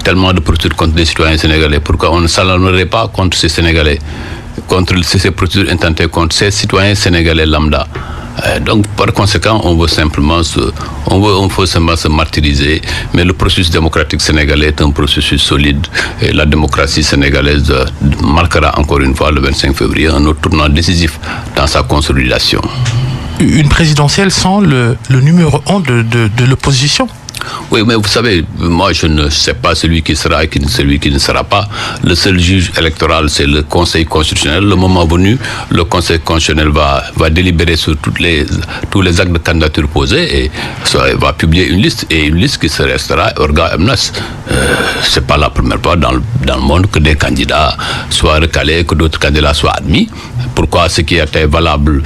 tellement de procédures contre des citoyens sénégalais, pourquoi on ne s'alarmerait pas contre ces Sénégalais, contre ces procédures intentées contre ces citoyens sénégalais lambda? Donc, par conséquent, on veut simplement se martyriser. Mais le processus démocratique sénégalais est un processus solide. Et la démocratie sénégalaise marquera encore une fois le 25 février un autre tournant décisif dans sa consolidation. Une présidentielle sans le numéro 1 de l'opposition? Oui, mais vous savez, moi je ne sais pas celui qui sera et celui qui ne sera pas. Le seul juge électoral, c'est le Conseil constitutionnel. Le moment venu, le Conseil constitutionnel va délibérer sur tous les actes de candidature posés et va publier une liste qui se restera orga omnes. C'est pas la première fois dans le monde que des candidats soient recalés, que d'autres candidats soient admis. Pourquoi ce qui était valable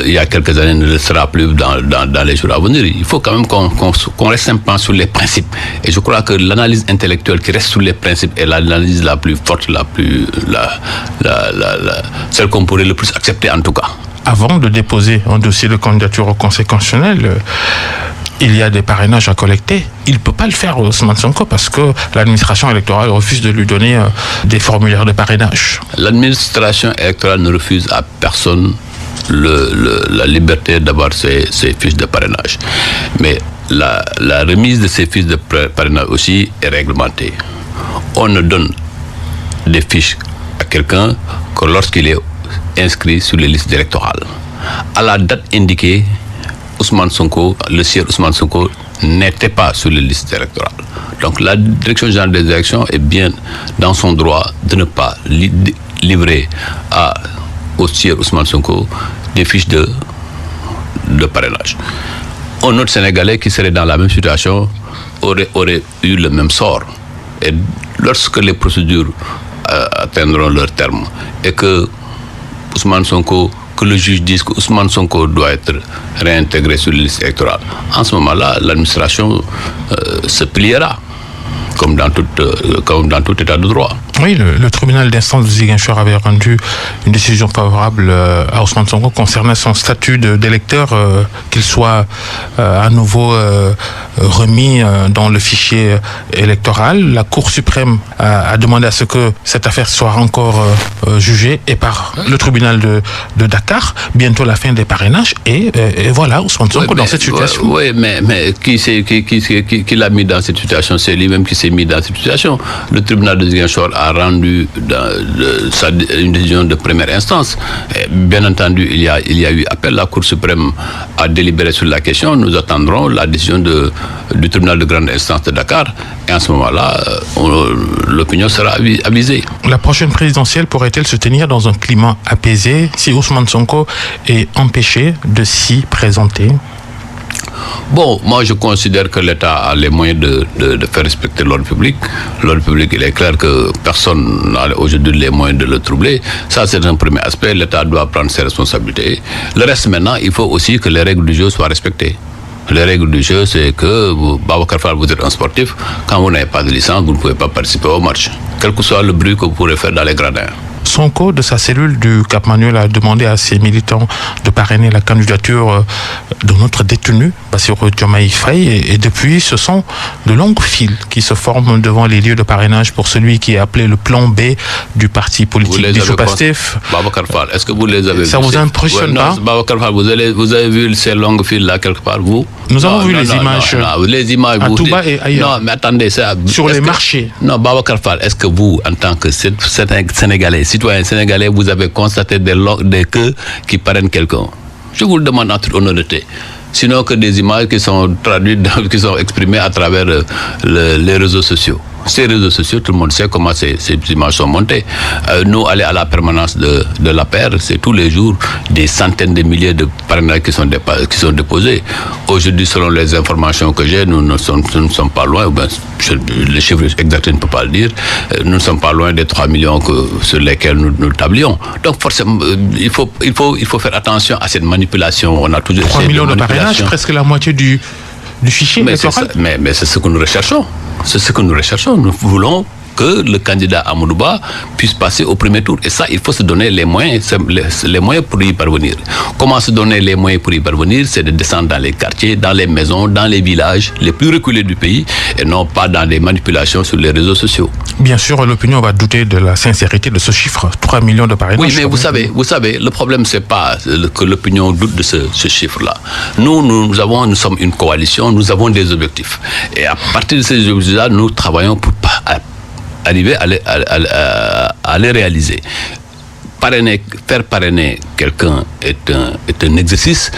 il y a quelques années ne le sera plus dans les jours à venir? Il faut quand même qu'on reste simplement sur les principes. Et je crois que l'analyse intellectuelle qui reste sur les principes est l'analyse la plus forte, celle qu'on pourrait le plus accepter en tout cas. Avant de déposer un dossier de candidature au Conseil constitutionnel, il y a des parrainages à collecter. Il ne peut pas le faire, Ousmane Sonko, parce que l'administration électorale refuse de lui donner des formulaires de parrainage. L'administration électorale ne refuse à personne la liberté d'avoir ses fiches de parrainage. Mais la remise de ces fiches de parrainage aussi est réglementée. On ne donne des fiches à quelqu'un que lorsqu'il est inscrit sur les listes électorales. À la date indiquée, le sieur Ousmane Sonko n'était pas sur les listes électorales. Donc la direction générale des élections est bien dans son droit de ne pas livrer au sieur Ousmane Sonko des fiches de parrainage. Un autre Sénégalais qui serait dans la même situation aurait eu le même sort. Et lorsque les procédures atteindront leur terme et que le juge dise que Ousmane Sonko doit être réintégré sur les listes électorales, en ce moment-là, l'administration se pliera, comme dans tout état de droit. Oui, le tribunal d'instance de Ziguinchor avait rendu une décision favorable à Ousmane Sonko concernant son statut d'électeur, qu'il soit à nouveau remis dans le fichier électoral. La Cour suprême a demandé à ce que cette affaire soit encore jugée et par le tribunal de Dakar. Bientôt la fin des parrainages et voilà Ousmane Sonko dans cette situation. Oui, mais qui l'a mis dans cette situation? C'est lui-même qui s'est mis dans cette situation. Le tribunal de Ziguinchor a rendu une décision de première instance. Et bien entendu, il y a eu appel. La Cour suprême a délibéré sur la question. Nous attendrons la décision du tribunal de grande instance de Dakar. Et en ce moment-là, l'opinion sera avisée. La prochaine présidentielle pourrait-elle se tenir dans un climat apaisé si Ousmane Sonko est empêché de s'y présenter? Bon, moi je considère que l'État a les moyens de faire respecter l'ordre public. L'ordre public, il est clair que personne n'a aujourd'hui les moyens de le troubler. Ça, c'est un premier aspect. L'État doit prendre ses responsabilités. Le reste maintenant, il faut aussi que les règles du jeu soient respectées. Les règles du jeu, c'est que Babacar Fall, vous êtes un sportif. Quand vous n'avez pas de licence, vous ne pouvez pas participer au match. Quel que soit le bruit que vous pourrez faire dans les gradins. Sonko, de sa cellule du Cap Manuel, a demandé à ses militants de parrainer la candidature de notre détenu, Bassirou Diomaye Faye. Et depuis, ce sont de longues files qui se forment devant les lieux de parrainage pour celui qui est appelé le plan B du parti politique du Pastef. Babacar Fall, est-ce que vous les avez vus? Ça vous impressionne pas? Babacar Fall, vous avez vu ces longues files-là quelque part, vous? Nous avons vu les images. Les images, à Touba et ailleurs. Non, mais attendez, sur les marchés. Non, Babacar Fall, est-ce que vous, en tant que Sénégalais, citoyen sénégalais, vous avez constaté des queues qui parrainent quelqu'un? Je vous le demande en toute honnêteté. Sinon que des images qui sont traduites, qui sont exprimées à travers les réseaux sociaux. Ces réseaux sociaux, tout le monde sait comment ces images sont montées. Nous, aller à la permanence de l'APR, c'est tous les jours des centaines de milliers de parrainages qui sont déposés. Aujourd'hui, selon les informations que j'ai, nous ne sommes pas loin, les chiffres exacts, je ne peux pas le dire, nous ne sommes pas loin des 3 millions sur lesquels nous tablions. Donc forcément, il faut faire attention à cette manipulation. On a toujours 3 millions de parrainages, presque la moitié du fichier électoral. Mais c'est ce que nous recherchons. C'est ce que nous recherchons. Nous voulons que le candidat Amadou Ba puisse passer au premier tour. Et ça, il faut se donner les moyens pour y parvenir. Comment se donner les moyens pour y parvenir? C'est de descendre dans les quartiers, dans les maisons, dans les villages les plus reculés du pays et non pas dans des manipulations sur les réseaux sociaux. Bien sûr, l'opinion va douter de la sincérité de ce chiffre, 3 millions de parrainages. Oui, mais vous savez, le problème, c'est pas que l'opinion doute de ce chiffre-là. Nous sommes une coalition, nous avons des objectifs. Et à partir de ces objectifs-là, nous travaillons pour arriver à les réaliser. Faire parrainer quelqu'un est un exercice.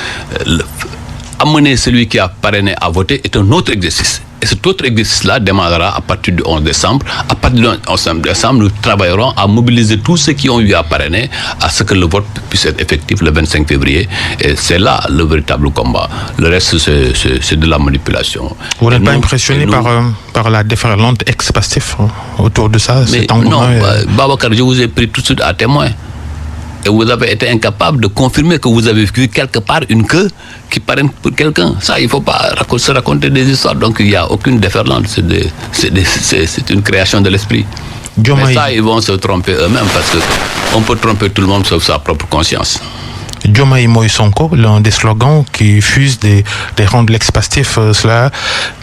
Amener celui qui a parrainé à voter est un autre exercice. Et cet autre exercice-là démarrera à partir du 11 décembre. À partir du 11 décembre, nous travaillerons à mobiliser tous ceux qui ont eu à parrainer à ce que le vote puisse être effectif le 25 février. Et c'est là le véritable combat. Le reste, c'est de la manipulation. Vous n'êtes pas impressionné par la déferlante ex-Pastef autour de ça, cet engouement? Non, Babacar, je vous ai pris tout de suite à témoin. Et vous avez été incapable de confirmer que vous avez vu quelque part une queue qui parraine pour quelqu'un. Ça, il ne faut pas se raconter des histoires. Donc, il n'y a aucune déferlante. C'est une création de l'esprit. Mais ça, ils vont se tromper eux-mêmes parce qu'on peut tromper tout le monde sauf sa propre conscience. Diomaye Moïse Sonko, l'un des slogans qui fusent des rangs de l'ex-Pastef, cela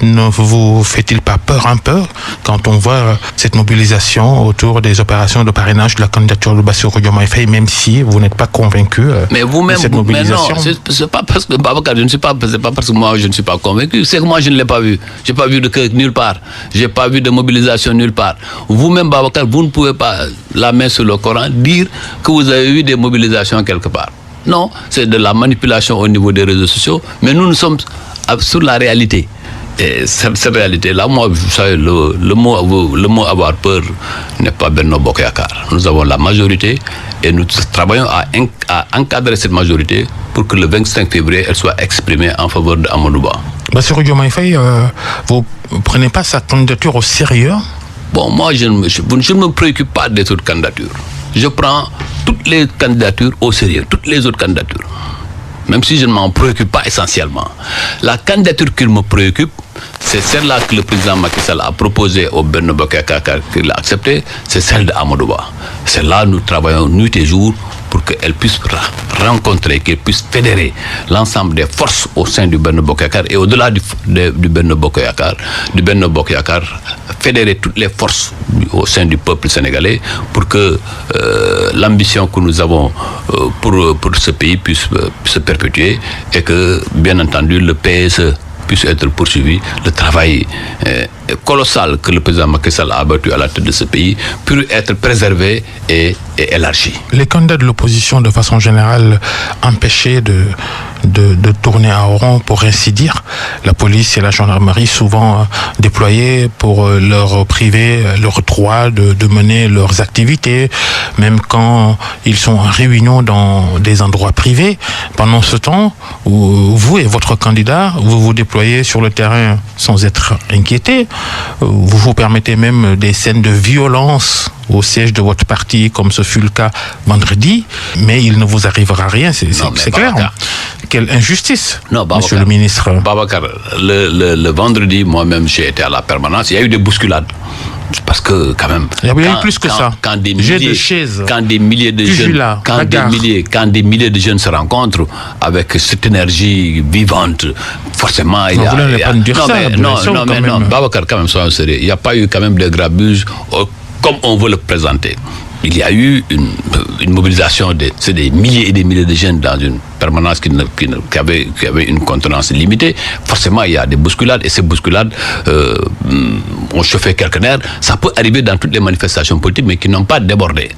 ne vous fait-il pas peur un peu quand on voit cette mobilisation autour des opérations de parrainage de la candidature de Bassirou Diomaye Faye, même si vous n'êtes pas convaincu de cette mobilisation? Mais non, c'est pas parce que Babacar, c'est pas parce que moi je ne suis pas convaincu, c'est que moi je ne l'ai pas vu. J'ai pas vu de queue nulle part. J'ai pas vu de mobilisation nulle part. Vous-même, Babacar, vous ne pouvez pas, la main sur le Coran, dire que vous avez eu des mobilisations quelque part. Non, c'est de la manipulation au niveau des réseaux sociaux, mais nous sommes sur la réalité. Et cette réalité-là, moi, vous savez, le mot avoir peur n'est pas Benno Bokk Yakaar. Nous avons la majorité et nous travaillons à encadrer cette majorité pour que le 25 février, elle soit exprimée en faveur de Amadou Ba. Bassirou Diomaye Faye, vous ne prenez pas sa candidature au sérieux? Bon, moi, je ne me préoccupe pas des autres candidatures. Je prends toutes les candidatures au sérieux, toutes les autres candidatures. Même si je ne m'en préoccupe pas essentiellement. La candidature qui me préoccupe, c'est celle-là que le président Macky Sall a proposée au Benno Bokk Yakaar, qu'il a acceptée, c'est celle de Amadou Ba. C'est là que nous travaillons nuit et jour pour qu'elle puisse rencontrer, qu'elle puisse fédérer l'ensemble des forces au sein du Benno Bokk Yakaar et au-delà du Benno Bokk Yakaar, fédérer toutes les forces au sein du peuple sénégalais pour que l'ambition que nous avons pour ce pays puisse se perpétuer et que, bien entendu, le PSE puisse être poursuivi, le travail colossal que le président Macky Sall a abattu à la tête de ce pays puisse être préservé et élargi. Les candidats de l'opposition, de façon générale, empêchés de tourner en rond, pour ainsi dire. La police et la gendarmerie, souvent déployées pour leur priver, leur droit de mener leurs activités, même quand ils sont en réunion dans des endroits privés. Pendant ce temps, vous et votre candidat, vous vous déployez sur le terrain sans être inquiété. Vous vous permettez même des scènes de violence au siège de votre parti, comme ce fut le cas vendredi, mais il ne vous arrivera rien, c'est clair. Quelle injustice, monsieur le ministre. Babacar, le vendredi, moi-même, j'ai été à la permanence, il y a eu des bousculades. Parce que, quand même... Il y a eu plus que ça. Quand des milliers de jeunes se rencontrent avec cette énergie vivante, forcément, il y a... Non, Babacar, quand même, soyons sérieux. Il n'y a pas eu quand même de grabuge comme on veut le présenter. Il y a eu une mobilisation c'est des milliers et des milliers de jeunes dans une permanence qui avait une contenance limitée. Forcément, il y a des bousculades et ces bousculades ont chauffé quelques nerfs. Ça peut arriver dans toutes les manifestations politiques, mais qui n'ont pas débordé.